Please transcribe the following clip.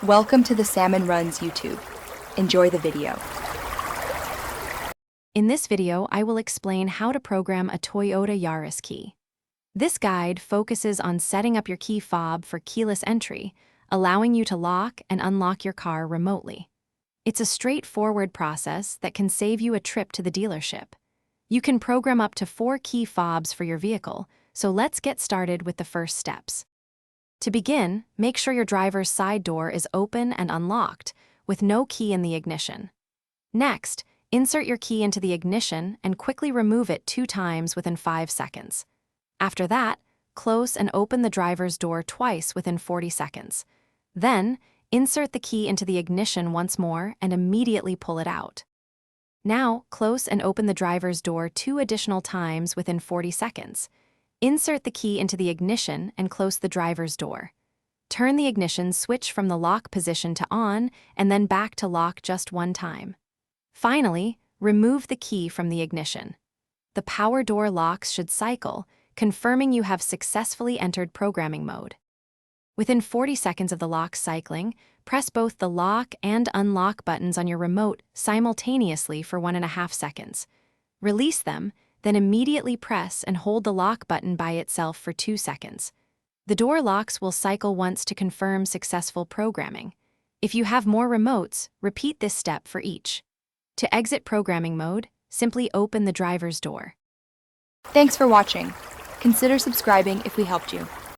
Welcome to the Salmon Runs YouTube. Enjoy the video. In this video, I will explain how to program a Toyota Yaris key. This guide focuses on setting up your key fob for keyless entry, allowing you to lock and unlock your car remotely. It's a straightforward process that can save you a trip to the dealership. You can program up to 4 key fobs for your vehicle, so let's get started with the first steps. To begin, make sure your driver's side door is open and unlocked, with no key in the ignition. Next, insert your key into the ignition and quickly remove it 2 times within 5 seconds. After that, close and open the driver's door twice within 40 seconds. Then, insert the key into the ignition once more and immediately pull it out. Now, close and open the driver's door 2 additional times within 40 seconds. Insert the key into the ignition and close the driver's door. Turn the ignition switch from the lock position to on and then back to lock just 1 time. Finally, remove the key from the ignition. The power door locks should cycle, confirming you have successfully entered programming mode. Within 40 seconds of the lock cycling, press both the lock and unlock buttons on your remote simultaneously for 1.5 seconds. Release them, then immediately press and hold the lock button by itself for 2 seconds. The door locks will cycle once to confirm successful programming. If you have more remotes, repeat this step for each. To exit programming mode, simply open the driver's door. Thanks for watching. Consider subscribing if we helped you.